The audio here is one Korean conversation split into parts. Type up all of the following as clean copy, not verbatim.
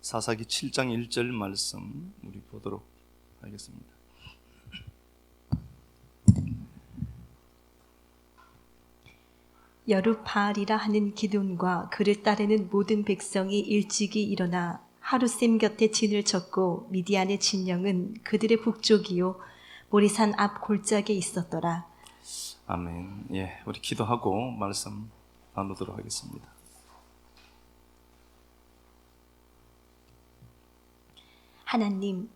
사사기 7장 1절 말씀 우리 보도록 하겠습니다. 여룹바알이라 하는 기드온과 그를 따르는 모든 백성이 일찍이 일어나 하루셈 곁에 진을 쳤고 미디안의 진영은 그들의 북쪽이요 모리산 앞 골짜기에 있었더라. 아멘. 예, 우리 기도하고 말씀 나누도록 하겠습니다. 하나님,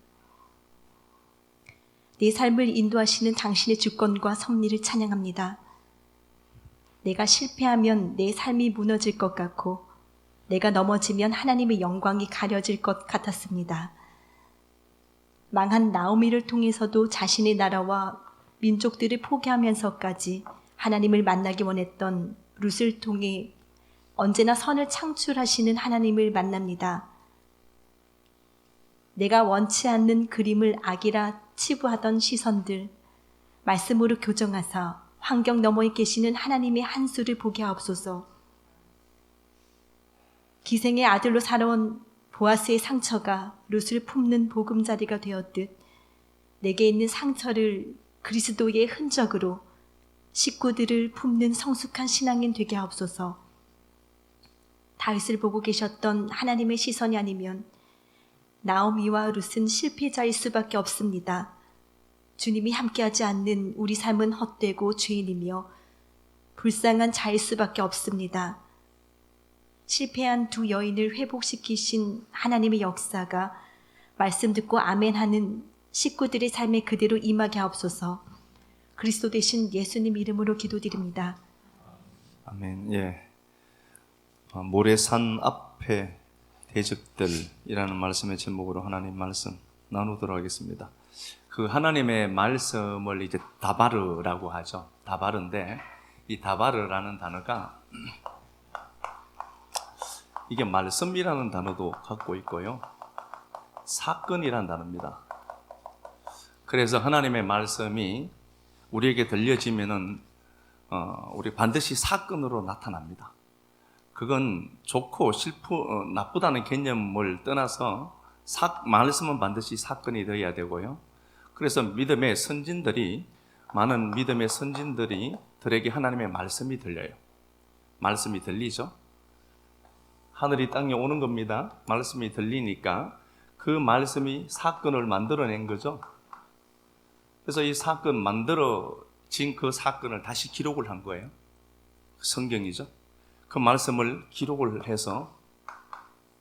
내 삶을 인도하시는 당신의 주권과 섭리를 찬양합니다. 내가 실패하면 내 삶이 무너질 것 같고 내가 넘어지면 하나님의 영광이 가려질 것 같았습니다. 망한 나오미를 통해서도 자신의 나라와 민족들을 포기하면서까지 하나님을 만나기 원했던 룻을 통해 언제나 선을 창출하시는 하나님을 만납니다. 내가 원치 않는 그림을 악이라 치부하던 시선들, 말씀으로 교정하사 환경 너머에 계시는 하나님의 한 수를 보게 하옵소서. 기생의 아들로 살아온 보아스의 상처가 룻을 품는 보금자리가 되었듯 내게 있는 상처를 그리스도의 흔적으로 식구들을 품는 성숙한 신앙인 되게 하옵소서. 다윗을 보고 계셨던 하나님의 시선이 아니면 나오미와 룻은 실패자일 수밖에 없습니다. 주님이 함께하지 않는 우리 삶은 헛되고 죄인이며 불쌍한 자일 수밖에 없습니다. 실패한 두 여인을 회복시키신 하나님의 역사가 말씀 듣고 아멘하는 식구들의 삶에 그대로 임하게 하옵소서. 그리스도 되신 예수님 이름으로 기도드립니다. 아멘. 예, 모래산 앞에 대적들이라는 말씀의 제목으로 하나님 말씀 나누도록 하겠습니다. 그 하나님의 말씀을 이제 다바르라고 하죠. 다바르인데 이 다바르라는 단어가 이게 말씀이라는 단어도 갖고 있고요, 사건이라는 단어입니다. 그래서 하나님의 말씀이 우리에게 들려지면은 우리 반드시 사건으로 나타납니다. 그건 좋고 나쁘다는 개념을 떠나서 말씀은 반드시 사건이 되어야 되고요. 그래서 많은 믿음의 선진들이 들에게 하나님의 말씀이 들려요. 말씀이 들리죠. 하늘이 땅에 오는 겁니다. 말씀이 들리니까 그 말씀이 사건을 만들어낸 거죠. 그래서 이 사건 만들어진 그 사건을 다시 기록을 한 거예요. 성경이죠. 그 말씀을 기록을 해서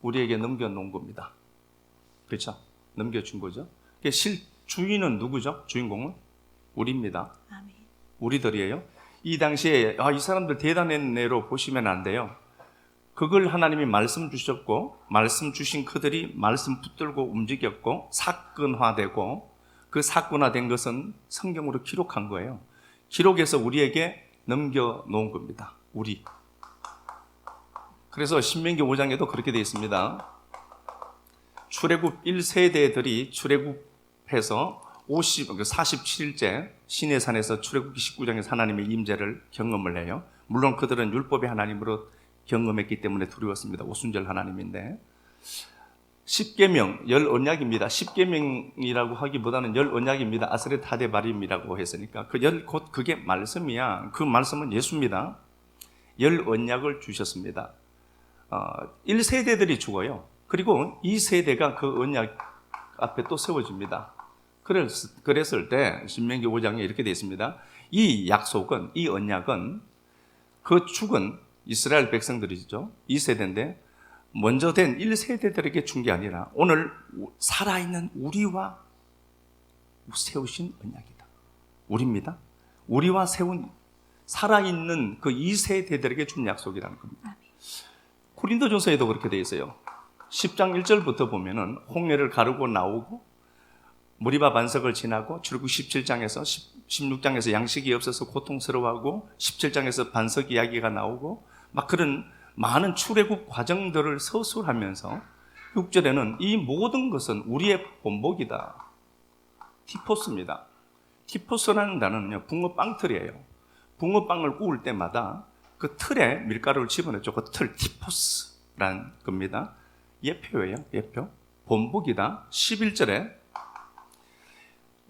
우리에게 넘겨놓은 겁니다. 그렇죠? 넘겨준 거죠. 주인은 누구죠? 주인공은 우리입니다. 아멘. 우리들이에요. 이 당시에 이 사람들 대단했네로 보시면 안 돼요. 그걸 하나님이 말씀 주셨고 말씀 주신 그들이 말씀 붙들고 움직였고 사건화되고 그 사건화된 것은 성경으로 기록한 거예요. 기록해서 우리에게 넘겨놓은 겁니다. 우리. 그래서 신명기 5장에도 그렇게 되어 있습니다. 출애굽 1세대들이 출애굽해서 47일째 시내산에서 출애굽기 19장에서 하나님의 임재를 경험을 해요. 물론 그들은 율법의 하나님으로 경험했기 때문에 두려웠습니다. 오순절 하나님인데 10계명, 10언약입니다. 10계명이라고 하기보다는 10언약입니다. 아스레 타데바림이라고 했으니까 곧 그게 말씀이야. 그 말씀은 예수입니다. 10언약을 주셨습니다. 1세대들이 죽어요. 그리고 2세대가 그 언약 앞에 또 세워집니다. 그랬을 때 신명기 5장에 이렇게 되어 있습니다. 이 약속은, 이 언약은 그 죽은 이스라엘 백성들이죠. 2세대인데 먼저 된 1세대들에게 준 게 아니라 오늘 살아있는 우리와 세우신 언약이다. 우리입니다. 우리와 살아있는 그 2세대들에게 준 약속이라는 겁니다. 고린도전서에도 그렇게 되어 있어요. 10장 1절부터 보면은 홍해를 가르고 나오고 무리바 반석을 지나고 출애굽 17장에서 16장에서 양식이 없어서 고통스러워하고 17장에서 반석 이야기가 나오고 막 그런 많은 출애굽 과정들을 서술하면서 6절에는 이 모든 것은 우리의 본복이다. 티포스입니다. 티포스라는 단어는요, 붕어빵 틀이에요. 붕어빵을 구울 때마다 그 틀에 밀가루를 집어넣죠. 그 틀, 티포스라는 겁니다. 예표예요. 예표. 본보기다. 11절에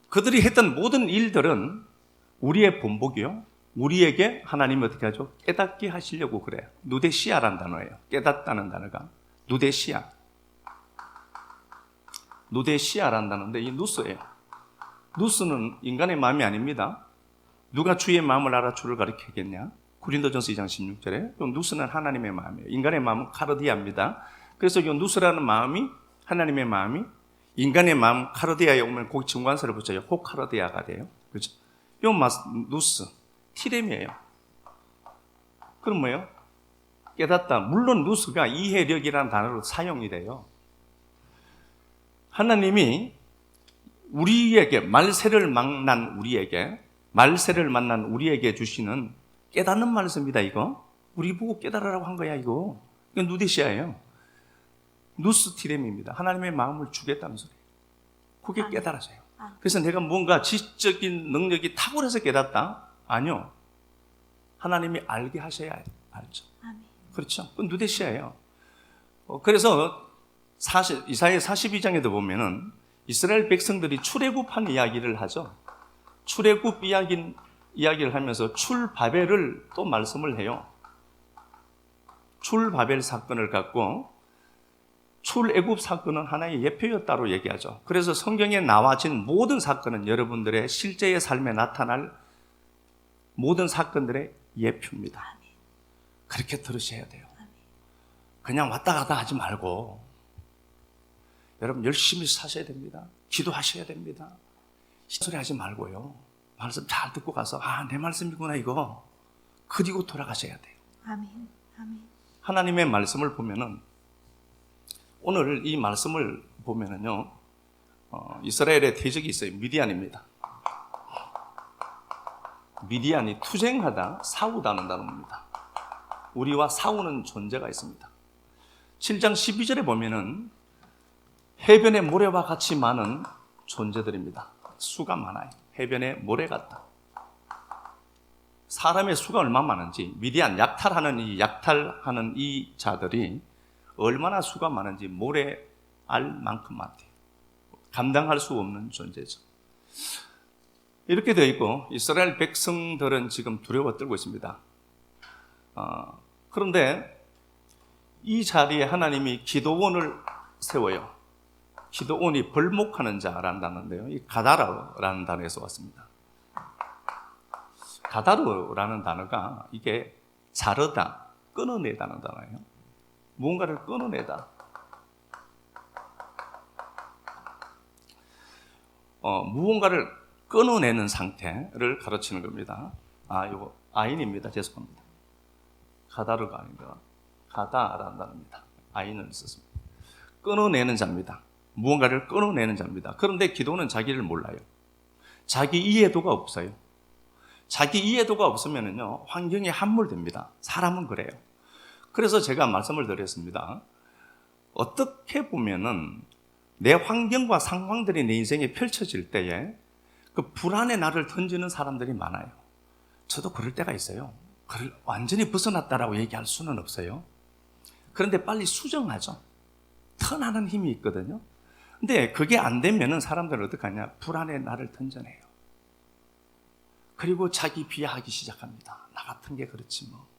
그들이 했던 모든 일들은 우리의 본보기요. 우리에게 하나님이 어떻게 하죠? 깨닫게 하시려고 그래요. 누데시아라는 단어예요. 깨닫다는 단어가 누데시아. 누데시아라는 단어인데 이 누스예요. 누스는 인간의 마음이 아닙니다. 누가 주의 마음을 알아 주를 가리키겠냐? 고린도전서 2장 16절에 누스는 하나님의 마음이에요. 인간의 마음은 카르디아입니다. 그래서 이 누스라는 마음이 하나님의 마음이 인간의 마음 카르디아에 오면 거기 증관사를 붙여요. 호카르디아가 돼요. 그렇죠? 이 누스 티렘이에요. 그럼 뭐예요? 깨닫다. 물론 누스가 이해력이라는 단어로 사용이 돼요. 하나님이 우리에게 말세를 만난 우리에게 주시는 깨닫는 말씀이다 이거. 우리 보고 깨달으라고 한 거야 이거. 이건 누데시아예요. 누스 티렘입니다. 하나님의 마음을 주겠다는 소리예요. 그게 깨달아져요. 그래서 내가 뭔가 지적인 능력이 탁월해서 깨닫다? 아니요. 하나님이 알게 하셔야 알죠. 그렇죠. 그건 누데시아예요. 그래서 이사야 42장에도 보면은 이스라엘 백성들이 출애굽한 이야기를 하죠. 출애굽 이야기를 하면서 출바벨을 또 말씀을 해요. 출바벨 사건을 갖고 출애굽 사건은 하나의 예표였다고 얘기하죠. 그래서 성경에 나와진 모든 사건은 여러분들의 실제의 삶에 나타날 모든 사건들의 예표입니다. 그렇게 들으셔야 돼요. 그냥 왔다 갔다 하지 말고 여러분 열심히 사셔야 됩니다. 기도하셔야 됩니다. 헛소리 하지 말고요. 말씀 잘 듣고 가서 내 말씀이구나 이거. 그리고 돌아가셔야 돼요. 아멘. 아멘. 하나님의 말씀을 보면은 오늘 이 말씀을 보면은요. 이스라엘의 대적이 있어요. 미디안입니다. 미디안이 투쟁하다, 싸우다는 단어입니다. 우리와 싸우는 존재가 있습니다. 7장 12절에 보면은 해변의 모래와 같이 많은 존재들입니다. 수가 많아요. 해변의 모래 같다. 사람의 수가 얼마나 많은지, 미디안 약탈하는 이 자들이 얼마나 수가 많은지 모래 알 만큼 많대요. 감당할 수 없는 존재죠. 이렇게 되어 있고 이스라엘 백성들은 지금 두려워 떨고 있습니다. 그런데 이 자리에 하나님이 기도원을 세워요. 기도원이 벌목하는 자라는 단어인데요. 이 가다르라는 단어에서 왔습니다. 가다르라는 단어가 이게 자르다, 끊어내다는 단어예요. 무언가를 끊어내다. 무언가를 끊어내는 상태를 가르치는 겁니다. 이거 아인입니다. 죄송합니다. 가다르가 아닌가. 가다라는 단어입니다. 아인을 썼습니다. 끊어내는 자입니다. 무언가를 끊어내는 자입니다. 그런데 기도는 자기를 몰라요. 자기 이해도가 없어요. 자기 이해도가 없으면요 환경에 함몰됩니다. 사람은 그래요. 그래서 제가 말씀을 드렸습니다. 어떻게 보면은 내 환경과 상황들이 내 인생에 펼쳐질 때에 그 불안에 나를 던지는 사람들이 많아요. 저도 그럴 때가 있어요. 그걸 완전히 벗어났다라고 얘기할 수는 없어요. 그런데 빨리 수정하죠. 턴하는 힘이 있거든요. 근데 그게 안 되면은 사람들은 어떻게 하냐? 불안에 나를 던져내요. 그리고 자기 비하하기 시작합니다. 나 같은 게 그렇지 뭐.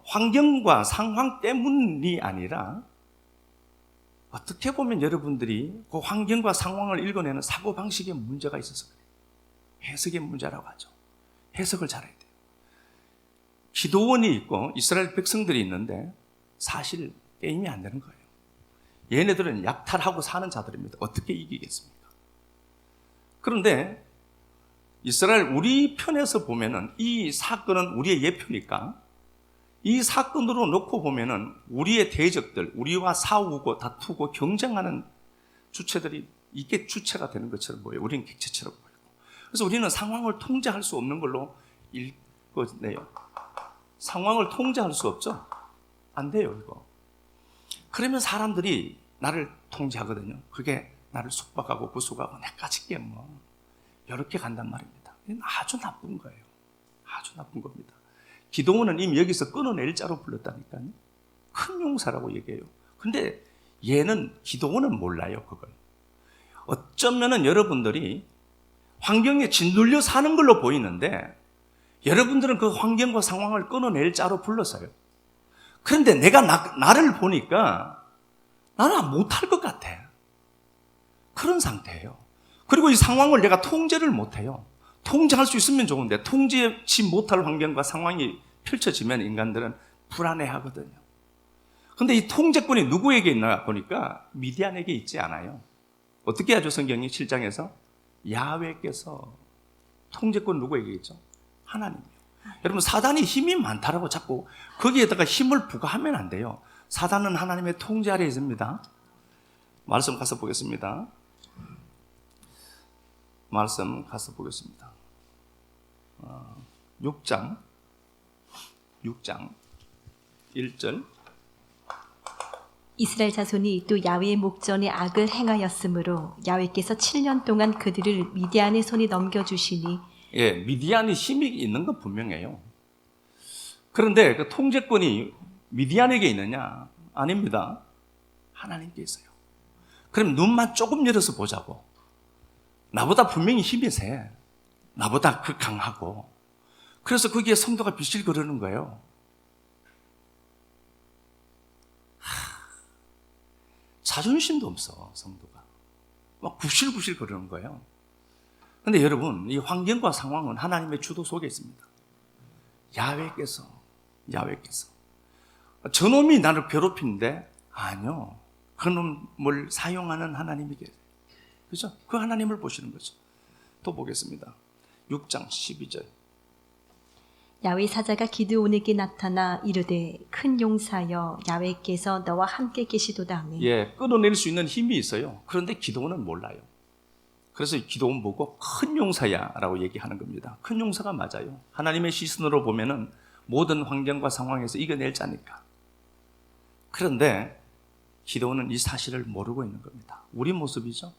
환경과 상황 때문이 아니라 어떻게 보면 여러분들이 그 환경과 상황을 읽어내는 사고방식에 문제가 있어서 그래요. 해석의 문제라고 하죠. 해석을 잘해야 돼요. 기도원이 있고 이스라엘 백성들이 있는데 사실 게임이 안 되는 거예요. 얘네들은 약탈하고 사는 자들입니다. 어떻게 이기겠습니까? 그런데 이스라엘 우리 편에서 보면은 이 사건은 우리의 예표니까 이 사건으로 놓고 보면은 우리의 대적들, 우리와 싸우고 다투고 경쟁하는 주체들이 이게 주체가 되는 것처럼 보여요. 우리는 객체처럼 보이고. 그래서 우리는 상황을 통제할 수 없는 걸로 읽어내요. 상황을 통제할 수 없죠? 안 돼요, 이거. 그러면 사람들이 나를 통제하거든요. 그게 나를 속박하고 구속하고 내까짓게 뭐 이렇게 간단 말입니다. 이건 아주 나쁜 거예요. 아주 나쁜 겁니다. 기도원은 이미 여기서 끊어낼 자로 불렀다니까요. 큰 용사라고 얘기해요. 근데 얘는 기도원은 몰라요, 그걸. 어쩌면은 여러분들이 환경에 짓눌려 사는 걸로 보이는데 여러분들은 그 환경과 상황을 끊어낼 자로 불렀어요. 그런데 내가 나를 보니까 나는 못할 것 같아. 그런 상태예요. 그리고 이 상황을 내가 통제를 못해요. 통제할 수 있으면 좋은데 통제치 못할 환경과 상황이 펼쳐지면 인간들은 불안해하거든요. 그런데 이 통제권이 누구에게 있나 보니까 미디안에게 있지 않아요. 어떻게 하죠? 성경이 7장에서 야훼께서 통제권 누구에게 있죠? 하나님이요. 여러분 사단이 힘이 많다라고 자꾸 거기에다가 힘을 부과하면 안 돼요. 사단은 하나님의 통제 아래에 있습니다. 말씀 가서 보겠습니다. 말씀 가서 보겠습니다. 6장 1절 이스라엘 자손이 또 야훼의 목전에 악을 행하였으므로 야훼께서 7년 동안 그들을 미디안의 손에 넘겨주시니 예, 미디안이 힘이 있는 건 분명해요. 그런데 그 통제권이 미디안에게 있느냐? 아닙니다. 하나님께 있어요. 그럼 눈만 조금 열어서 보자고. 나보다 분명히 힘이 세. 나보다 그 강하고. 그래서 거기에 성도가 빛을 거르는 거예요. 자존심도 없어, 성도가. 막 구실구실 거리는 거예요. 근데 여러분, 이 환경과 상황은 하나님의 주도 속에 있습니다. 야훼께서. 저놈이 나를 괴롭히는데, 아니요. 그놈을 사용하는 하나님이 계세요. 그죠? 그 하나님을 보시는 거죠. 또 보겠습니다. 6장 12절. 야훼 사자가 기드온에게 나타나 이르되 큰 용사여 야훼께서 너와 함께 계시도다 하매 예, 끊어낼 수 있는 힘이 있어요. 그런데 기도원은 몰라요. 그래서 기도원 보고 큰 용사야 라고 얘기하는 겁니다. 큰 용사가 맞아요. 하나님의 시선으로 보면은 모든 환경과 상황에서 이겨낼 자니까. 그런데 기도원은 이 사실을 모르고 있는 겁니다. 우리 모습이죠.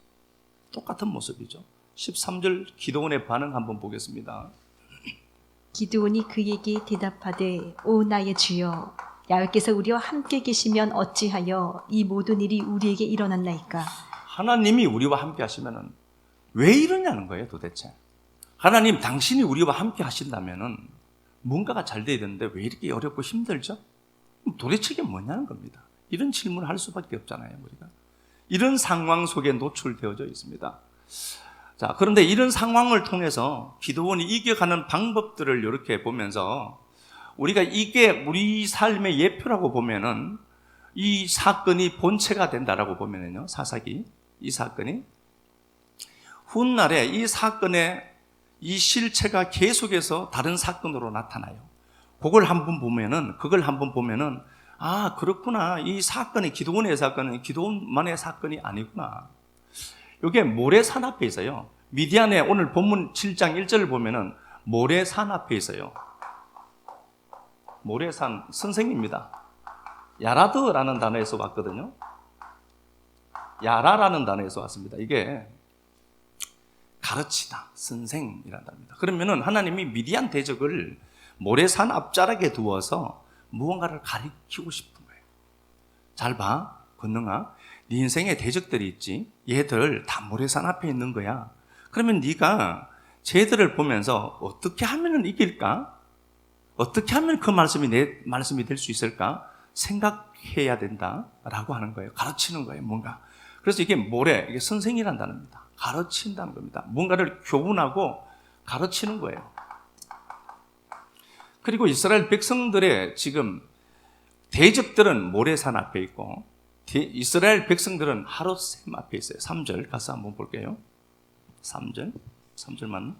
똑같은 모습이죠. 13절 기도원의 반응 한번 보겠습니다. 기드온이 그에게 대답하되 오 나의 주여 야훼께서 우리와 함께 계시면 어찌하여 이 모든 일이 우리에게 일어났나이까. 하나님이 우리와 함께 하시면은 왜 이러냐는 거예요, 도대체. 하나님, 당신이 우리와 함께 하신다면은 뭔가가 잘 돼야 되는데 왜 이렇게 어렵고 힘들죠? 도대체 이게 뭐냐는 겁니다. 이런 질문을 할 수밖에 없잖아요, 우리가. 이런 상황 속에 노출되어져 있습니다. 자, 그런데 이런 상황을 통해서 기도원이 이겨가는 방법들을 이렇게 보면서 우리가 이게 우리 삶의 예표라고 보면은 이 사건이 본체가 된다라고 보면은요, 사사기, 이 사건이 훗날에 이 사건의 이 실체가 계속해서 다른 사건으로 나타나요. 그걸 한번 보면은 아, 그렇구나. 이 사건이 기드온의 사건은 기드온만의 사건이 아니구나. 이게 모래산 앞에 있어요. 미디안의 오늘 본문 7장 1절을 보면은 모래산 앞에 있어요. 모래산 선생입니다. 야라드라는 단어에서 왔거든요. 야라라는 단어에서 왔습니다. 이게 가르치다, 선생이라는 단어입니다. 그러면은 하나님이 미디안 대적을 모래산 앞자락에 두어서 무언가를 가르치고 싶은 거예요. 잘 봐, 권능아. 네 인생에 대적들이 있지. 얘들 다 모래산 앞에 있는 거야. 그러면 네가 쟤들을 보면서 어떻게 하면 이길까? 어떻게 하면 그 말씀이 내 말씀이 될 수 있을까? 생각해야 된다라고 하는 거예요. 가르치는 거예요, 뭔가. 그래서 이게 이게 선생이라는 단어입니다. 가르친다는 겁니다. 뭔가를 교훈하고 가르치는 거예요. 그리고 이스라엘 백성들의 지금 대적들은 모래산 앞에 있고 이스라엘 백성들은 하롯셈 앞에 있어요. 3절 가서 한번 볼게요. 3절만.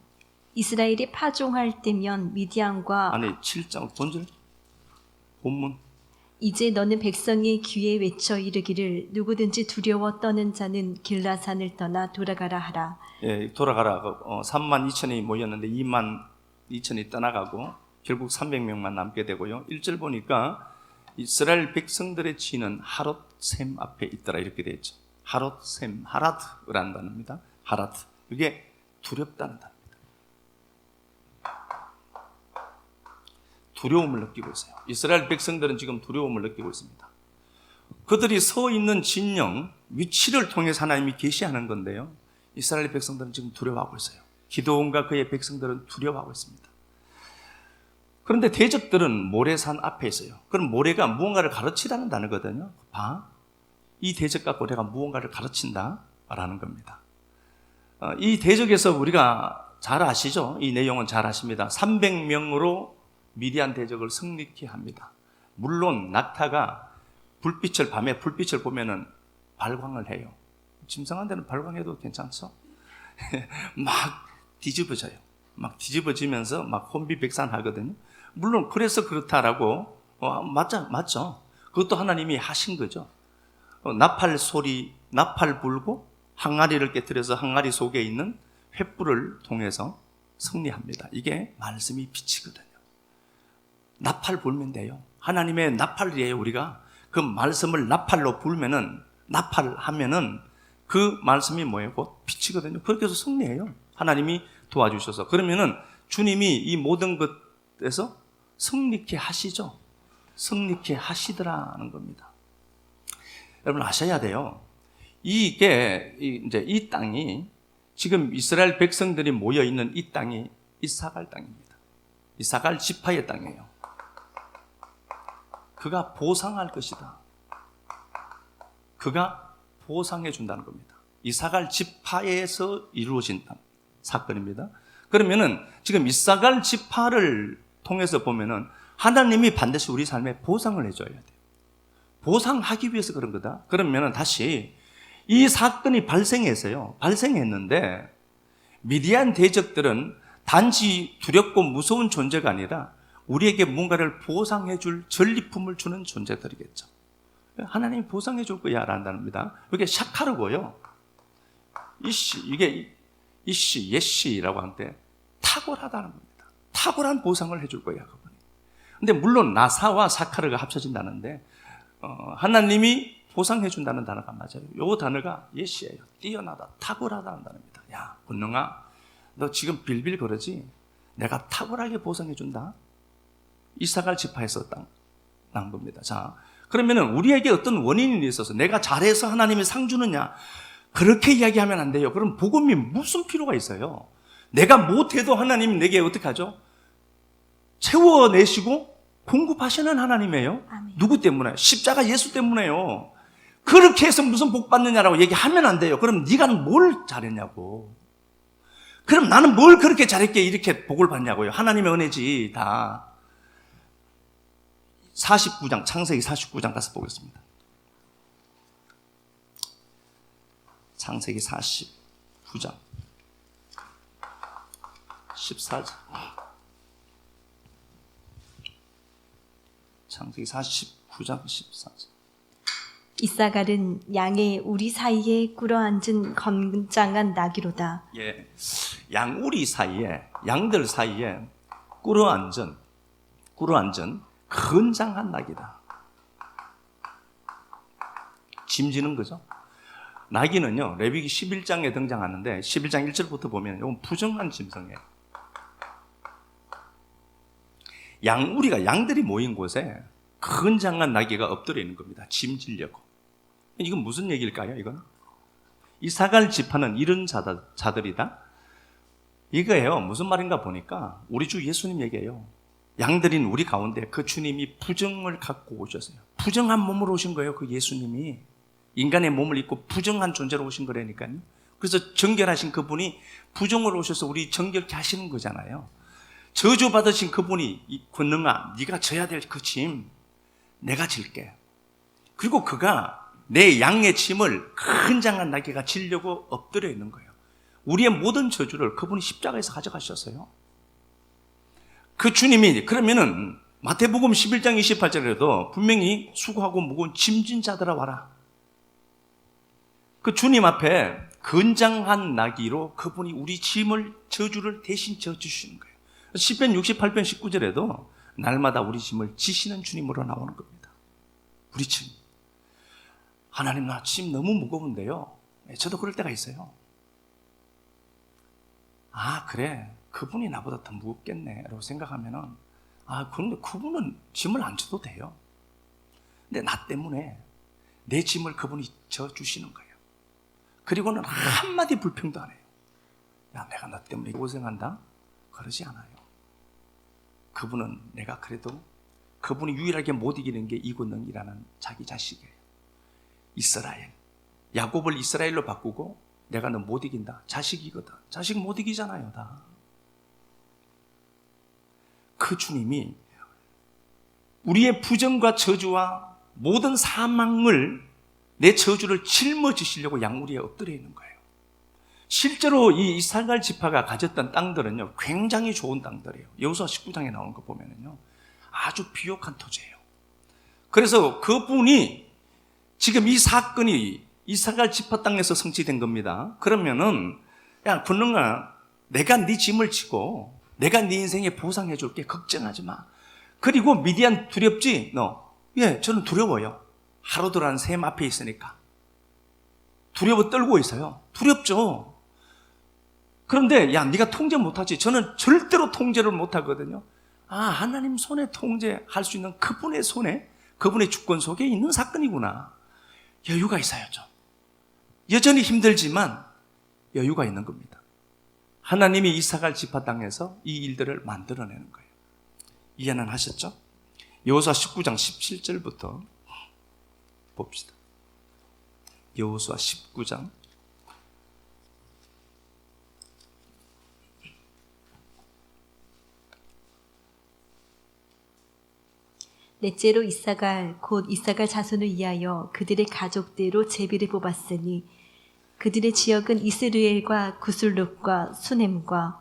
이스라엘이 파종할 때면 미디안과 아니 7장 본절 본문. 이제 너는 백성의 귀에 외쳐 이르기를 누구든지 두려워 떠는 자는 길라산을 떠나 돌아가라 하라. 예, 돌아가라. 3만 2천이 모였는데 2만 2천이 떠나가고 결국 300명만 남게 되고요. 1절 보니까 이스라엘 백성들의 지는 하롯셈 앞에 있더라 이렇게 되어 있죠. 하롯셈, 하라드라는 단어입니다. 하라드. 이게 두렵다는 단어입니다. 두려움을 느끼고 있어요. 이스라엘 백성들은 지금 두려움을 느끼고 있습니다. 그들이 서 있는 진영, 위치를 통해서 하나님이 계시하는 건데요. 이스라엘 백성들은 지금 두려워하고 있어요. 기드온과 그의 백성들은 두려워하고 있습니다. 그런데 대적들은 모래산 앞에 있어요. 그럼 모래가 무언가를 가르치라는 단어거든요. 봐, 이 대적 갖고 내가 무언가를 가르친다라는 겁니다. 이 대적에서 우리가 잘 아시죠? 이 내용은 잘 아십니다. 300명으로 미디안 대적을 승리케 합니다. 물론 낙타가 밤에 불빛을 보면은 발광을 해요. 짐승한 데는 발광해도 괜찮죠? 막 뒤집어져요. 막 뒤집어지면서 막 혼비백산하거든요. 물론 그래서 그렇다라고 맞죠. 그것도 하나님이 하신 거죠. 나팔 소리, 나팔 불고 항아리를 깨뜨려서 항아리 속에 있는 횃불을 통해서 승리합니다. 이게 말씀이 빛이거든요. 나팔 불면 돼요. 하나님의 나팔이에요. 우리가 그 말씀을 나팔로 불면은, 나팔하면은 그 말씀이 뭐예요? 곧 빛이거든요. 그렇게 해서 승리해요. 하나님이 도와주셔서. 그러면은 주님이 이 모든 것에서 승리케 하시죠. 승리케 하시더라는 겁니다. 여러분 아셔야 돼요. 이게 이제 이 땅이 지금 이스라엘 백성들이 모여 있는 이 땅이 이사갈 땅입니다. 이사갈 지파의 땅이에요. 그가 보상할 것이다. 그가 보상해 준다는 겁니다. 이사갈 지파에서 이루어진 사건입니다. 그러면은 지금 이사갈 지파를 통해서 보면은 하나님이 반드시 우리 삶에 보상을 해줘야 돼요. 보상하기 위해서 그런 거다. 그러면은 다시 이 사건이 발생했는데 미디안 대적들은 단지 두렵고 무서운 존재가 아니라 우리에게 뭔가를 보상해 줄 전리품을 주는 존재들이겠죠. 하나님이 보상해 줄 거야 라는 겁니다. 이게 샤카르고요. 이게 예시라고 하는데 탁월하다는 겁니다. 탁월한 보상을 해줄 거야 그분이. 근데 물론 나사와 사카르가 합쳐진다는데 하나님이 보상해 준다는 단어가 맞아요. 이 단어가 예시예요. 뛰어나다, 탁월하다는 단어입니다. 야, 권능아, 너 지금 빌빌 거르지? 내가 탁월하게 보상해 준다. 이사갈 지파에서 난 겁니다. 자, 그러면은 우리에게 어떤 원인이 있어서 내가 잘해서 하나님이 상 주느냐? 그렇게 이야기하면 안 돼요. 그럼 복음이 무슨 필요가 있어요? 내가 못해도 하나님이 내게 어떻게 하죠? 채워내시고 공급하시는 하나님이에요. 아멘. 누구 때문에? 십자가 예수 때문에요. 그렇게 해서 무슨 복 받느냐라고 얘기하면 안 돼요. 그럼 네가 뭘 잘했냐고. 그럼 나는 뭘 그렇게 잘했기에 이렇게 복을 받냐고요. 하나님의 은혜지 다. 49장, 창세기 49장 가서 보겠습니다. 창세기 49장 14절. 창세기 49장 14절. 이사갈은 양의 우리 사이에 꿇어앉은 건장한 나귀로다. 예, 양우리 사이에, 양들 사이에 꿇어앉은 건장한 낙이다. 짐지는 거죠. 낙이는요, 레위기 11장에 등장하는데 11장 1절부터 보면 이건 부정한 짐승이에요. 양우리가 양들이 모인 곳에 건장한 나귀가 엎드려 있는 겁니다. 짐지려고. 이건 무슨 얘기일까요? 이건 이사갈 지파는 이런 자들이다. 이거예요. 무슨 말인가 보니까 우리 주 예수님 얘기예요. 양들인 우리 가운데 그 주님이 부정을 갖고 오셨어요. 부정한 몸으로 오신 거예요. 그 예수님이 인간의 몸을 입고 부정한 존재로 오신 거라니까요. 그래서 정결하신 그분이 부정으로 오셔서 우리 정결케 하시는 거잖아요. 저주받으신 그분이 이 권능아, 네가 져야 될 그 짐 내가 질게. 그리고 그가 내 양의 짐을 건장한 나귀가 지려고 엎드려 있는 거예요. 우리의 모든 저주를 그분이 십자가에서 가져가셨어요. 그 주님이 그러면은 마태복음 11장 28절에도 분명히 수고하고 무거운 짐진 자들아 와라. 그 주님 앞에 건장한 나귀로 그분이 우리 짐을 저주를 대신 져주시는 거예요. 시편 68편 19절에도 날마다 우리 짐을 지시는 주님으로 나오는 겁니다. 우리 짐. 하나님 나 짐 너무 무거운데요. 저도 그럴 때가 있어요. 아 그래 그분이 나보다 더 무겁겠네 라고 생각하면은 그런데 그분은 짐을 안 져도 돼요. 근데 나 때문에 내 짐을 그분이 져주시는 거예요. 그리고는 한마디 불평도 안 해요. 야, 내가 너 때문에 고생한다? 그러지 않아요. 그분은 내가 그래도 그분이 유일하게 못 이기는 게 이권능이라는 자기 자식이에요. 이스라엘. 야곱을 이스라엘로 바꾸고 내가 너 못 이긴다. 자식이거든. 자식 못 이기잖아요, 다. 그 주님이 우리의 부정과 저주와 모든 사망을, 내 저주를 짊어지시려고 양우리에 엎드려 있는 거예요. 실제로 이 이스라엘 지파가 가졌던 땅들은요, 굉장히 좋은 땅들이에요. 여호수아 19장에 나오는 거 보면은요, 아주 비옥한 토지예요. 그래서 그분이 지금 이 사건이 이스라엘 지파 땅에서 성취된 겁니다. 그러면은, 야, 권능아, 내가 네 짐을 지고 내가 네 인생에 보상해 줄게. 걱정하지 마. 그리고 미디안 두렵지? 너? 예, 저는 두려워요. 하루도란 샘 앞에 있으니까. 두려워 떨고 있어요. 두렵죠. 그런데 야, 네가 통제 못하지? 저는 절대로 통제를 못하거든요. 하나님 손에 통제할 수 있는 그분의 손에, 그분의 주권 속에 있는 사건이구나. 여유가 있어요, 좀. 여전히 힘들지만 여유가 있는 겁니다. 하나님이 이스라엘 지파 땅에서 이 일들을 만들어내는 거예요. 이해는 하셨죠? 여호수아 19장 17절부터 봅시다. 여호수아 19장 넷째로 이사갈 곧 이사갈 자손을 위하여 그들의 가족대로 제비를 뽑았으니 그들의 지역은 이스르엘과 구슬룹과 수넴과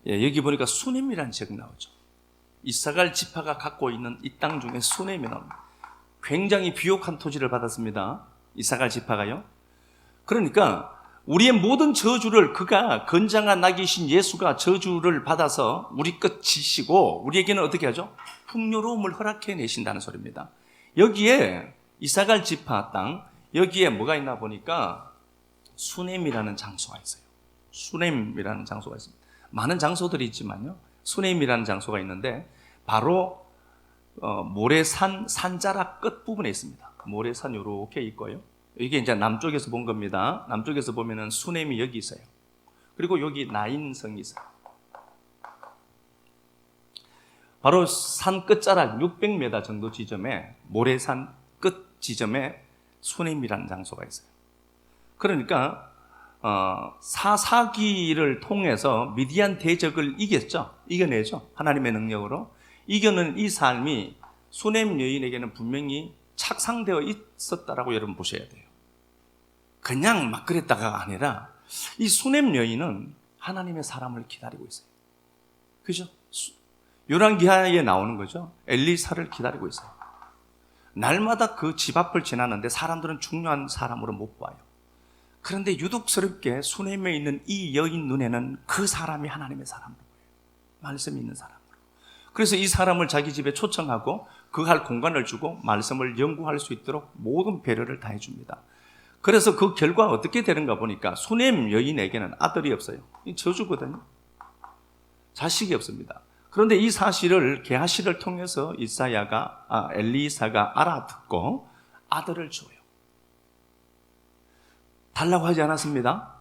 여기 보니까 수넴이라는 지역이 나오죠. 이사갈 지파가 갖고 있는 이 땅 중에 수넴이 나옵니다. 굉장히 비옥한 토지를 받았습니다. 이사갈 지파가요. 그러니까 우리의 모든 저주를 그가 건장한 낙이신 예수가 저주를 받아서 우리 끝 지시고 우리에게는 어떻게 하죠? 풍요로움을 허락해 내신다는 소리입니다. 여기에 이사갈 지파 땅, 여기에 뭐가 있나 보니까 수넴이라는 장소가 있어요. 수넴이라는 장소가 있습니다. 많은 장소들이 있지만요, 수넴이라는 장소가 있는데 바로 모래산 산자락 끝부분에 있습니다. 모래산 이렇게 있고요. 이게 이제 남쪽에서 본 겁니다. 남쪽에서 보면은 수넴이 여기 있어요. 그리고 여기 나인성이 있어요. 바로 산 끝자락 600m 정도 지점에, 모래산 끝 지점에 수넴이라는 장소가 있어요. 그러니까 사사기를 통해서 미디안 대적을 이겼죠. 이겨내죠. 하나님의 능력으로. 이겨낸 이 삶이 수넴 여인에게는 분명히 착상되어 있었다라고 여러분 보셔야 돼요. 그냥 막 그랬다가 아니라 이 수넴 여인은 하나님의 사람을 기다리고 있어요. 그죠? 요란기하에 나오는 거죠. 엘리사를 기다리고 있어요. 날마다 그 집 앞을 지나는데 사람들은 중요한 사람으로 못 봐요. 그런데 유독스럽게 수넴에 있는 이 여인 눈에는 그 사람이 하나님의 사람으로 보여요. 말씀이 있는 사람으로. 그래서 이 사람을 자기 집에 초청하고 그 할 공간을 주고 말씀을 연구할 수 있도록 모든 배려를 다 해줍니다. 그래서 그 결과가 어떻게 되는가 보니까 수넴 여인에게는 아들이 없어요. 저주거든요. 자식이 없습니다. 그런데 이 사실을 게하시를 통해서 엘리사가 알아듣고 아들을 줘요. 달라고 하지 않았습니다.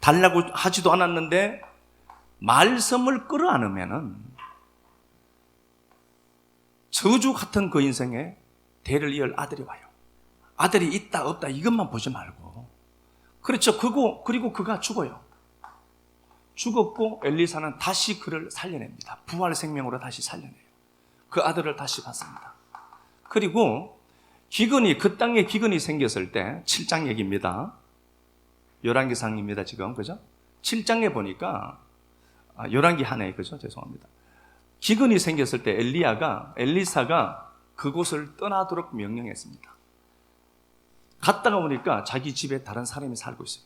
달라고 하지도 않았는데 말씀을 끌어안으면은 저주 같은 그 인생에 대를 이을 아들이 와요. 아들이 있다 없다 이것만 보지 말고. 그렇죠. 그리고 그가 죽어요. 죽었고 엘리사는 다시 그를 살려냅니다. 부활 생명으로 다시 살려내요. 그 아들을 다시 받습니다. 그리고 그 땅에 기근이 생겼을 때 7장 얘기입니다. 열왕기상입니다, 지금. 그죠? 7장에 보니까, 열왕기 하네, 그죠? 죄송합니다. 기근이 생겼을 때 엘리사가 그곳을 떠나도록 명령했습니다. 갔다가 오니까 자기 집에 다른 사람이 살고 있어요.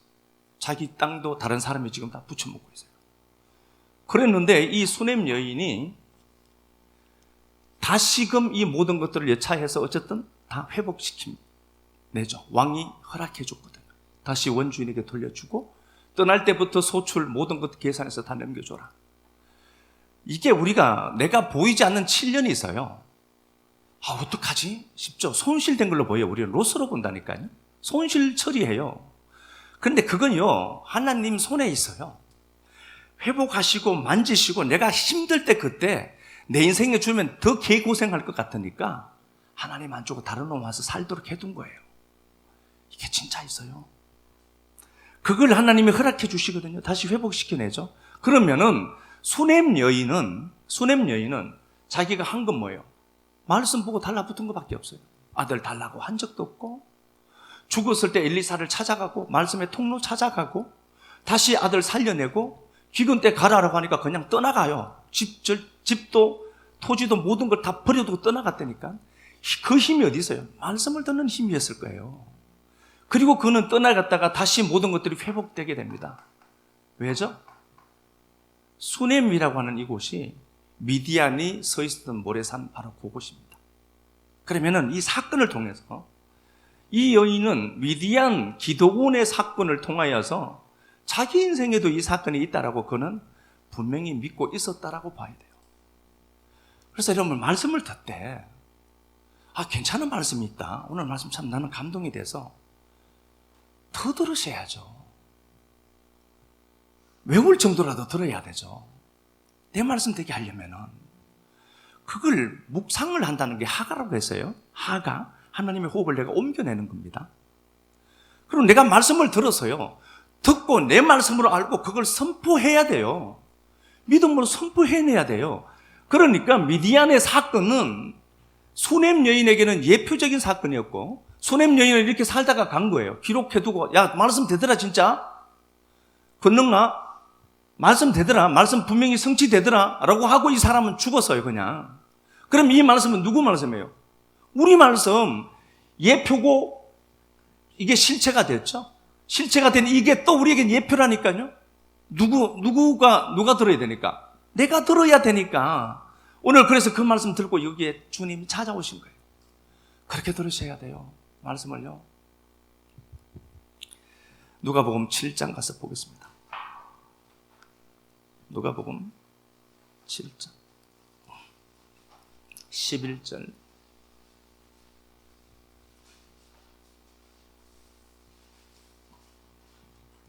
자기 땅도 다른 사람이 지금 다 붙여먹고 있어요. 그랬는데 이 수넴 여인이 다시금 이 모든 것들을 여차해서 어쨌든 다 회복시키죠. 왕이 허락해 줬거든요. 다시 원주인에게 돌려주고 떠날 때부터 소출 모든 것 계산해서 다 넘겨줘라. 이게 내가 보이지 않는 7년이 있어요. 어떡하지 싶죠. 손실된 걸로 보여요. 우리는 로스로 본다니까요. 손실 처리해요. 그런데 그건요, 하나님 손에 있어요. 회복하시고 만지시고 내가 힘들 때 그때 내 인생에 주면 더 개고생할 것 같으니까 하나님 안 주고 다른 놈 와서 살도록 해둔 거예요. 이게 진짜 있어요. 그걸 하나님이 허락해 주시거든요. 다시 회복시켜내죠. 그러면은 수냄 여인은 자기가 한 건 뭐예요? 말씀 보고 달라붙은 것밖에 없어요. 아들 달라고 한 적도 없고, 죽었을 때 엘리사를 찾아가고, 말씀의 통로 찾아가고, 다시 아들 살려내고, 기근 때 가라라고 하니까 그냥 떠나가요. 집도 토지도 모든 걸 다 버려두고 떠나갔다니까. 그 힘이 어디 있어요? 말씀을 듣는 힘이었을 거예요. 그리고 그는 떠나갔다가 다시 모든 것들이 회복되게 됩니다. 왜죠? 수넴이라고 하는 이곳이 미디안이 서 있었던 모래산 바로 그곳입니다. 그러면은 이 사건을 통해서 이 여인은 미디안 기도원의 사건을 통하여서 자기 인생에도 이 사건이 있다라고 그는 분명히 믿고 있었다라고 봐야 돼요. 그래서 여러분 말씀을 듣되 괜찮은 말씀이 있다. 오늘 말씀 참 나는 감동이 돼서 더 들으셔야죠. 외울 정도라도 들어야 되죠. 내 말씀 되게 하려면은 그걸 묵상을 한다는 게 하가라고 했어요. 하가, 하나님의 호흡을 내가 옮겨내는 겁니다. 그럼 내가 말씀을 들어서요, 듣고 내 말씀으로 알고 그걸 선포해야 돼요. 믿음으로 선포해내야 돼요. 그러니까 미디안의 사건은 수넴 여인에게는 예표적인 사건이었고, 수넴 여인은 이렇게 살다가 간 거예요. 기록해두고, 야 말씀 되더라 진짜? 건너나? 말씀 되더라? 말씀 분명히 성취되더라? 라고 하고 이 사람은 죽었어요 그냥. 그럼 이 말씀은 누구 말씀이에요? 우리 말씀, 예표고 이게 실체가 됐죠? 실체가 된 이게 또 우리에겐 예표라니까요. 누가 들어야 되니까? 내가 들어야 되니까. 오늘 그래서 그 말씀 듣고 여기에 주님이 찾아오신 거예요. 그렇게 들으셔야 돼요. 말씀을요. 누가복음 7장 가서 보겠습니다. 누가복음 7장 11절.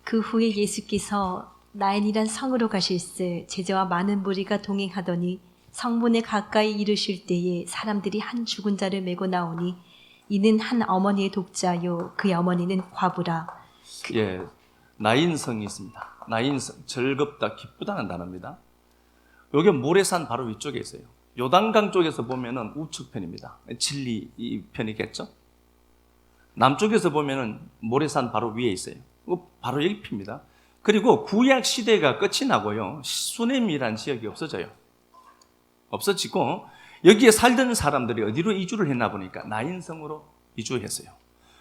그 후에 예수께서 나인이란 성으로 가실새 제자와 많은 무리가 동행하더니 성문에 가까이 이르실 때에 사람들이 한 죽은 자를 메고 나오니 이는 한 어머니의 독자요 그의 어머니는 과부라. 나인성이 있습니다. 나인성, 즐겁다, 기쁘다는 단어입니다. 여기 모래산 바로 위쪽에 있어요. 요단강 쪽에서 보면은 우측편입니다. 진리 이 편이겠죠? 남쪽에서 보면은 모래산 바로 위에 있어요. 바로 여기 입니다. 그리고 구약 시대가 끝이 나고요, 수넴이라는 지역이 없어지고 여기에 살던 사람들이 어디로 이주를 했나 보니까 나인성으로 이주했어요.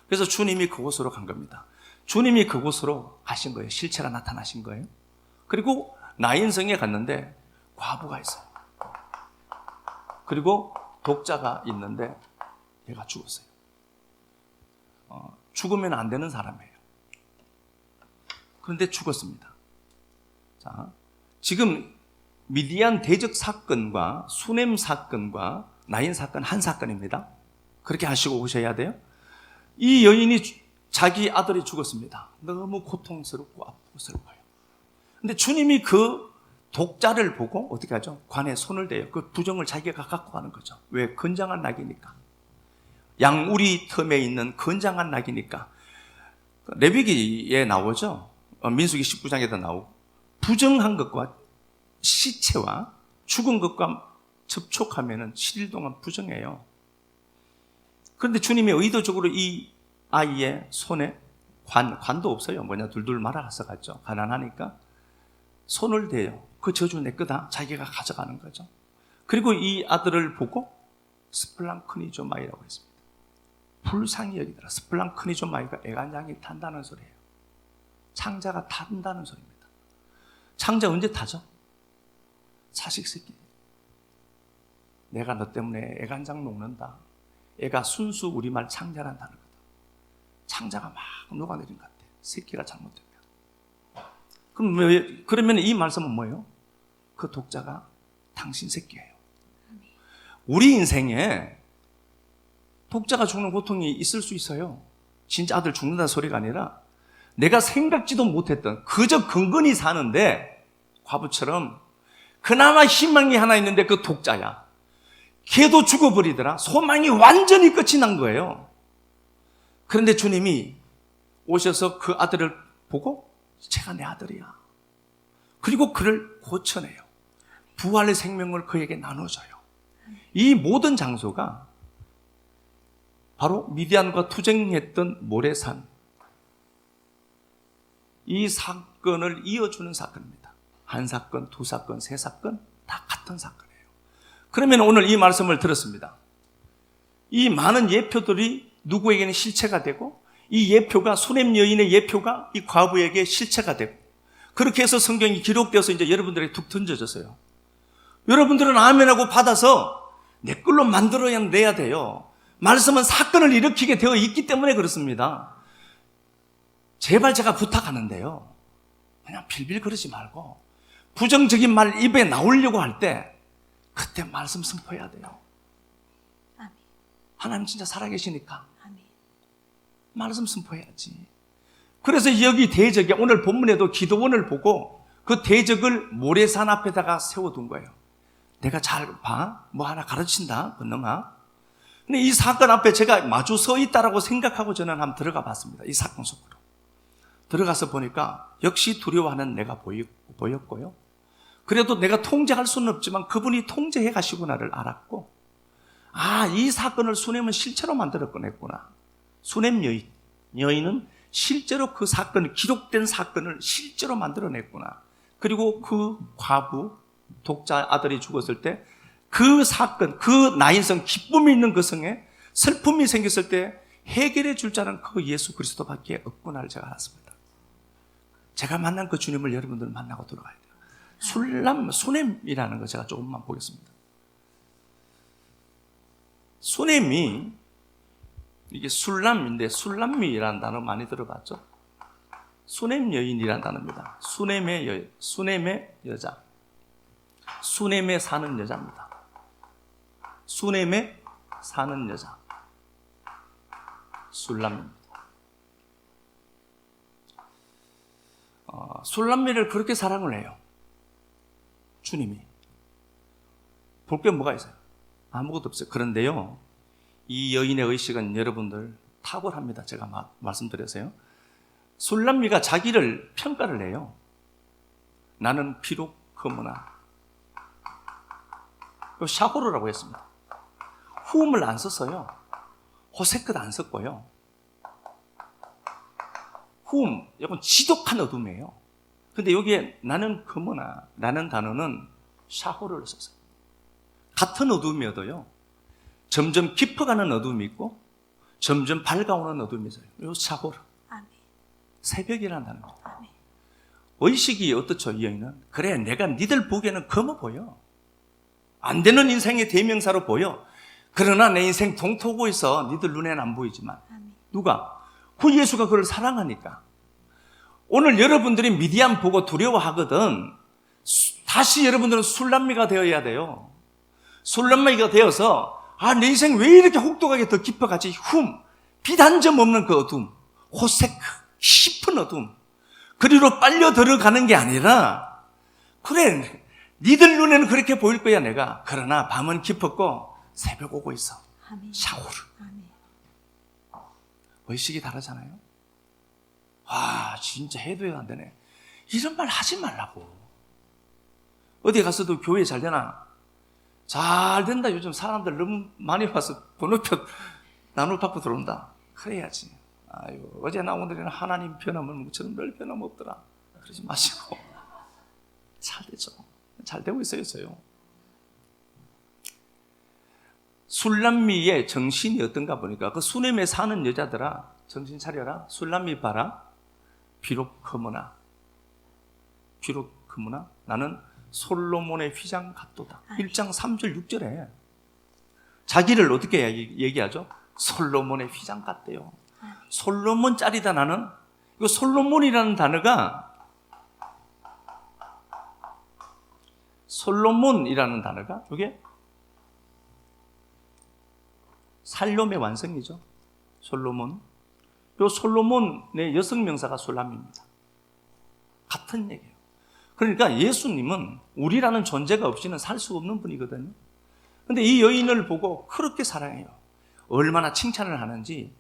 그래서 주님이 그곳으로 간 겁니다. 주님이 그곳으로 가신 거예요. 실체가 나타나신 거예요. 그리고 나인성에 갔는데 과부가 있어요. 그리고 독자가 있는데 얘가 죽었어요. 죽으면 안 되는 사람이에요. 그런데 죽었습니다. 자, 지금 미디안 대적 사건과 수넴 사건과 나인 사건 한 사건입니다. 그렇게 하시고 오셔야 돼요. 이 여인이 자기 아들이 죽었습니다. 너무 고통스럽고 아프고 슬퍼요. 근데 주님이 그 독자를 보고 어떻게 하죠? 관에 손을 대요. 그 부정을 자기가 갖고 가는 거죠. 왜? 건장한 낙이니까. 양우리 틈에 있는 건장한 낙이니까. 레위기에 나오죠. 민수기 19장에도 나오고, 부정한 것과 시체와 죽은 것과 접촉하면 7일 동안 부정해요. 그런데 주님이 의도적으로 이 아이의 손에 관도 없어요. 둘둘 말아서 갔죠. 가난하니까 손을 대요. 그 저주 내 거다. 자기가 가져가는 거죠. 그리고 이 아들을 보고 스플랑크니조마이라고 했습니다. 불쌍히 여기더라. 스플랑크니조마이가 애간장이 탄다는 소리예요. 창자가 탄다는 소리입니다. 창자 언제 타죠? 자식 새끼. 내가 너 때문에 애간장 녹는다. 애가 순수 우리말 창자란 단어거든. 창자가 막 녹아내린 것 같아. 새끼가 잘못되면. 그러면 이 말씀은 뭐예요? 그 독자가 당신 새끼예요. 우리 인생에 독자가 죽는 고통이 있을 수 있어요. 진짜 아들 죽는다는 소리가 아니라 내가 생각지도 못했던 그저 근근히 사는데 과부처럼 그나마 희망이 하나 있는데 그 독자야. 걔도 죽어버리더라. 소망이 완전히 끝이 난 거예요. 그런데 주님이 오셔서 그 아들을 보고 제가 내 아들이야. 그리고 그를 고쳐내요. 부활의 생명을 그에게 나눠줘요. 이 모든 장소가 바로 미디안과 투쟁했던 모래산, 이 사건을 이어주는 사건입니다. 한 사건, 두 사건, 세 사건 다 같은 사건이에요. 그러면 오늘 이 말씀을 들었습니다. 이 많은 예표들이 누구에게는 실체가 되고 이 예표가 수냄 여인의 예표가 이 과부에게 실체가 되고 그렇게 해서 성경이 기록되어서 이제 여러분들에게 툭 던져졌어요. 여러분들은 아멘하고 받아서 내 걸로 만들어내야 돼요. 말씀은 사건을 일으키게 되어 있기 때문에 그렇습니다. 제발 제가 부탁하는데요. 그냥 빌빌 그러지 말고 부정적인 말 입에 나오려고 할 때 그때 말씀 선포해야 돼요. 아멘. 하나님 진짜 살아계시니까 아멘. 말씀 선포해야지. 그래서 여기 대적에 오늘 본문에도 기도원을 보고 그 대적을 모래산 앞에다가 세워둔 거예요. 내가 잘 봐. 뭐 하나 가르친다. 건너가. 근데 이 사건 앞에 제가 마주 서 있다라고 생각하고 저는 한번 들어가 봤습니다. 이 사건 속으로. 들어가서 보니까 역시 두려워하는 내가 보였고요. 그래도 내가 통제할 수는 없지만 그분이 통제해 가시구나를 알았고, 아, 이 사건을 수냄은 실제로 만들어냈구나. 수냄 여인은 실제로 그 사건을, 기록된 사건을 실제로 만들어냈구나. 그리고 그 과부, 독자 아들이 죽었을 때 그 사건, 그 나인성, 기쁨이 있는 그 성에 슬픔이 생겼을 때 해결해 줄 자는 그 예수 그리스도밖에 없구나를 제가 알았습니다. 제가 만난 그 주님을 여러분들 만나고 돌아가야 돼요. 수냄이라는 거 제가 조금만 보겠습니다. 수냄이 이게 술람인데 술람미라는 단어 많이 들어봤죠? 수냄 여인이라는 단어입니다. 수냄의 여자. 수냄에 사는 여자입니다. 수냄에 사는 여자. 술람입니다. 술람미를 그렇게 사랑을 해요. 주님이. 볼 게 뭐가 있어요? 아무것도 없어요. 그런데요, 이 여인의 의식은 여러분들 탁월합니다. 제가 말씀드렸어요. 술람미가 자기를 평가를 해요. 나는 비록 거무나. 샤고르라고 했습니다. 후음을 안 썼어요. 호세끝 안 썼고요. 후음, 이건 지독한 어둠이에요. 근데 여기에 나는 거무나 라는 단어는 샤고르를 썼어요. 같은 어둠이어도요, 점점 깊어가는 어둠이 있고 점점 밝아오는 어둠이 있어요. 이 샤고르. 아멘. 새벽이라는 단어입니다. 아멘. 의식이 어떻죠? 이 여인은 그래, 내가 니들 보기에는 검어 보여. 안 되는 인생의 대명사로 보여. 그러나 내 인생 동토고 있어. 니들 눈에는 안 보이지만. 아멘. 누가? 그 예수가 그를 사랑하니까. 오늘 여러분들이 미디안 보고 두려워하거든. 다시 여러분들은 술람미가 되어야 돼요. 술람미가 되어서 내 인생 왜 이렇게 혹독하게 더 깊어가지? 빛 한 점 없는 그 어둠, 호색 깊은 어둠, 그리로 빨려 들어가는 게 아니라, 그래, 니들 눈에는 그렇게 보일 거야 내가. 그러나 밤은 깊었고 새벽 오고 있어. 아멘. 샤오르. 아멘. 의식이 다르잖아요. 진짜 해도 안 되네. 이런 말 하지 말라고. 어디 가서도 교회 잘 되나? 잘 된다. 요즘 사람들 너무 많이 와서 번호표 나눌 받고 들어온다. 그래야지. 어제나 오늘이나 하나님 변함은 무처럼 늘 변함 없더라. 그러지 마시고. 잘 되죠. 잘 되고 있어요. 술람미의 정신이 어떤가 보니까 그 수냄에 사는 여자들아, 정신 차려라. 술람미 봐라. 비록 거무나 나는 솔로몬의 휘장 같도다. 1장 3절 6절에 자기를 어떻게 얘기하죠? 솔로몬의 휘장 같대요. 솔로몬 짤이다 나는. 이거 솔로몬이라는 단어가 솔로몬이라는 단어가 이게 살롬의 완성이죠. 솔로몬. 요 솔로몬의 여성 명사가 술람입니다. 같은 얘기예요. 그러니까 예수님은 우리라는 존재가 없이는 살 수 없는 분이거든요. 근데 이 여인을 보고 그렇게 사랑해요. 얼마나 칭찬을 하는지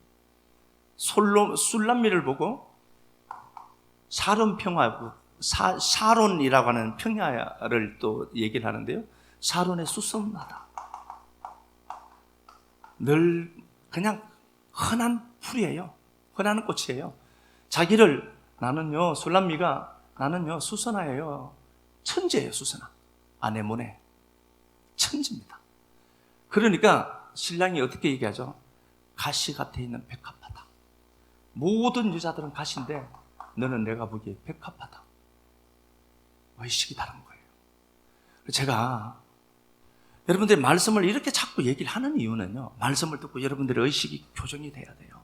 술람미를 보고 샤론이라고 하는 평야를 또 얘기를 하는데요. 샤론의 수성나다. 늘 그냥 흔한 풀이에요. 흔한 꽃이에요. 자기를 나는요 술람미가 나는요 수선화예요. 천재예요. 수선화. 아내모네 천지입니다. 그러니까 신랑이 어떻게 얘기하죠? 가시 곁에 있는 백합화다. 모든 여자들은 가시인데 너는 내가 보기에 백합화다. 의식이 다른 거예요. 제가 여러분들의 말씀을 이렇게 자꾸 얘기를 하는 이유는요, 말씀을 듣고 여러분들의 의식이 교정이 돼야 돼요.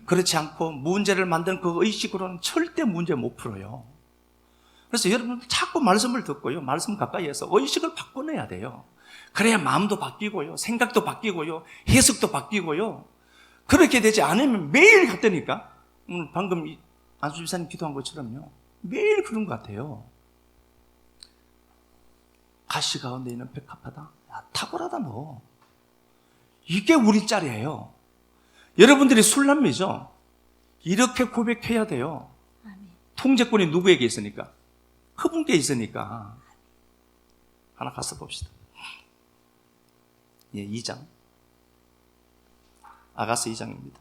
그렇지 않고 문제를 만든 그 의식으로는 절대 문제 못 풀어요. 그래서 여러분들 자꾸 말씀을 듣고요, 말씀 가까이에서 의식을 바꿔내야 돼요. 그래야 마음도 바뀌고요, 생각도 바뀌고요, 해석도 바뀌고요. 그렇게 되지 않으면 매일 같다니까. 방금 안수 집사님 기도한 것처럼요, 매일 그런 것 같아요. 가시 가운데 있는 백합하다. 야, 탁월하다 너. 이게 우리 짤이에요. 여러분들이 술람미죠. 이렇게 고백해야 돼요. 통제권이 누구에게 있으니까? 그분께 있으니까. 하나 가서 봅시다. 예, 2장. 아가서 2장입니다.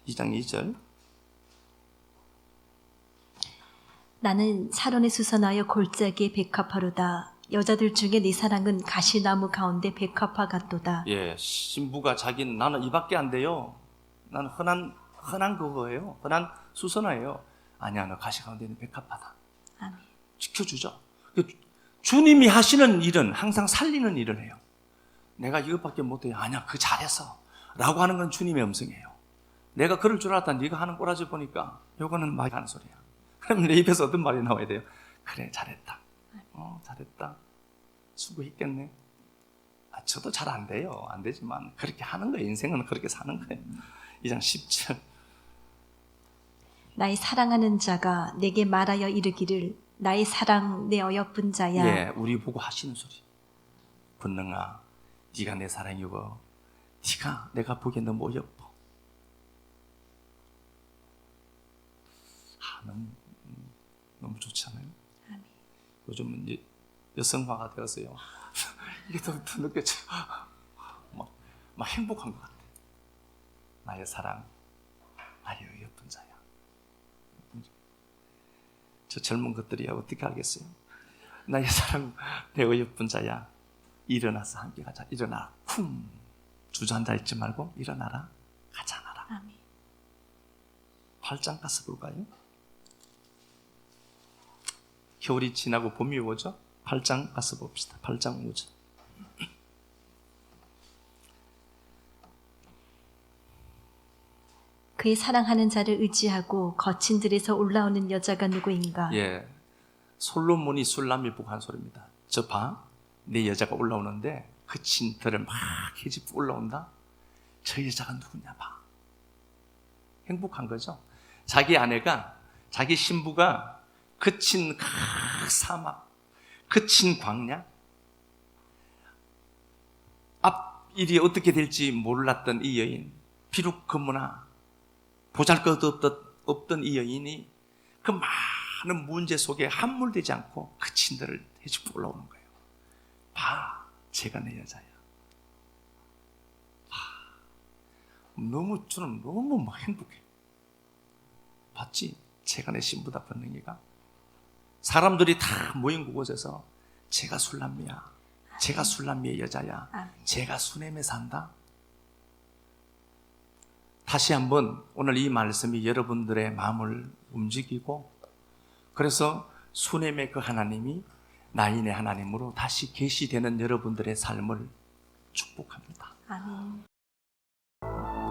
2장 2절. 나는 사론에 수선하여 골짜기에 백합화로다. 여자들 중에 네 사랑은 가시나무 가운데 백합화 같도다. 예, 신부가 자기는 나는 이밖에 안 돼요. 나는 흔한 그거예요. 흔한 수선화예요. 아니야, 너 가시 가운데 있는 백합화다. 아멘. 지켜주죠. 주님이 하시는 일은 항상 살리는 일을 해요. 내가 이것밖에 못해요. 아니야, 그 잘했어. 라고 하는 건 주님의 음성이에요. 내가 그럴 줄 알았다. 네가 하는 꼬라지 보니까 요거는 막 하는 소리야. 그럼 내 입에서 어떤 말이 나와야 돼요? 그래, 잘했다. 잘했다. 수고했겠네. 저도 잘 안 돼요. 안 되지만 그렇게 하는 거예요. 인생은 그렇게 사는 거예요. 2장 10절. 나의 사랑하는 자가 내게 말하여 이르기를 나의 사랑 내 어여쁜 자야. 예, 우리 보고 하시는 소리. 권능아, 네가 내 사랑이고 네가 내가 보기에 너무 어여뻐. 너무 좋지 않아요? 요즘은 이제 여성화가 되었어요. 이게 더 느껴져요. 막 행복한 것 같아. 나의 사랑, 나의 예쁜 자야. 저 젊은 것들이야 어떻게 알겠어요? 나의 사랑, 내 예쁜 자야. 일어나서 함께 가자. 일어나. 쿵. 주저앉아 있지 말고 일어나라. 가자 나라. 아멘. 8장 가서 볼까요? 겨울이 지나고 봄이 오죠? 8장 가서 봅시다. 8장 5절. 그의 사랑하는 자를 의지하고 거친 들에서 올라오는 여자가 누구인가? 예, 솔로몬이 술람미 보고 한 소리입니다. 저 봐, 내 여자가 올라오는데 그친 들을 막 헤집고 올라온다. 저 여자가 누구냐 봐. 행복한 거죠. 자기 아내가, 자기 신부가 그친 사막, 그친 광야, 앞일이 어떻게 될지 몰랐던 이 여인, 비록 그 문화 보잘것없던 이 여인이 그 많은 문제 속에 함몰되지 않고 그친 들을 헤집고 올라오는 거예요. 봐, 제가 내 여자야. 저는 너무 막 행복해. 봤지? 제가 내 신부다, 번능이가. 사람들이 다 모인 그곳에서 제가 술람미야. 제가 술람미의 여자야. 제가 수넴에 산다. 다시 한번 오늘 이 말씀이 여러분들의 마음을 움직이고, 그래서 수넴의 그 하나님이 나인의 하나님으로 다시 계시되는 여러분들의 삶을 축복합니다. 아멘.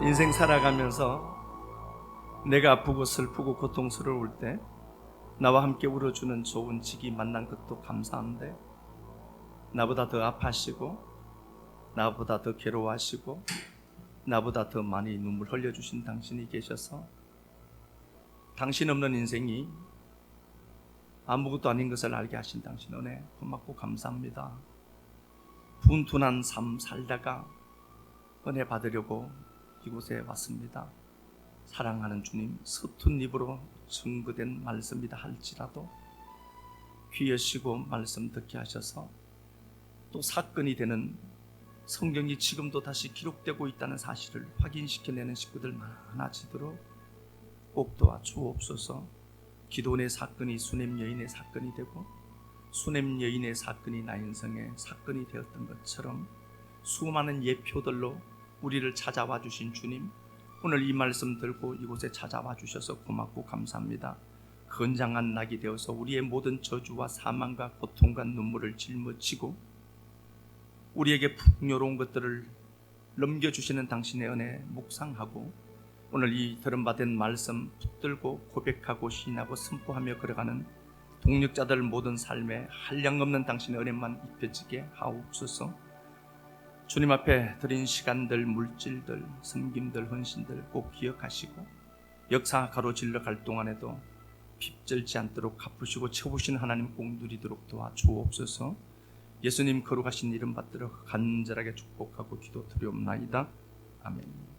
인생 살아가면서 내가 아프고 슬프고 고통스러울 때 나와 함께 울어주는 좋은 직이 만난 것도 감사한데 나보다 더 아파하시고 나보다 더 괴로워하시고 나보다 더 많이 눈물 흘려주신 당신이 계셔서 당신 없는 인생이 아무것도 아닌 것을 알게 하신 당신 은혜 고맙고 감사합니다. 분투난 삶 살다가 은혜 받으려고 이곳에 왔습니다. 사랑하는 주님, 서툰 입으로 증거된 말씀이다 할지라도 귀 여시고 말씀 듣게 하셔서 또 사건이 되는 성경이 지금도 다시 기록되고 있다는 사실을 확인시켜내는 식구들 많아지도록 꼭 도와주옵소서. 기도원의 사건이 수냄 여인의 사건이 되고 수냄 여인의 사건이 나인성의 사건이 되었던 것처럼 수많은 예표들로 우리를 찾아와 주신 주님, 오늘 이 말씀 들고 이곳에 찾아와 주셔서 고맙고 감사합니다. 건장한 낙이 되어서 우리의 모든 저주와 사망과 고통과 눈물을 짊어지고 우리에게 풍요로운 것들을 넘겨주시는 당신의 은혜 묵상하고 오늘 이 들음받은 말씀 붙들고 고백하고 시인하고 선포하며 걸어가는 동력자들 모든 삶에 한량없는 당신의 은혜만 입혀지게 하옵소서. 주님 앞에 드린 시간들, 물질들, 섬김들, 헌신들 꼭 기억하시고 역사 가로질러 갈 동안에도 핍절지 않도록 갚으시고 채우신 하나님 꼭 누리도록 도와주옵소서. 예수님 거룩하신 이름 받들어 간절하게 축복하고 기도 드리옵나이다. 아멘.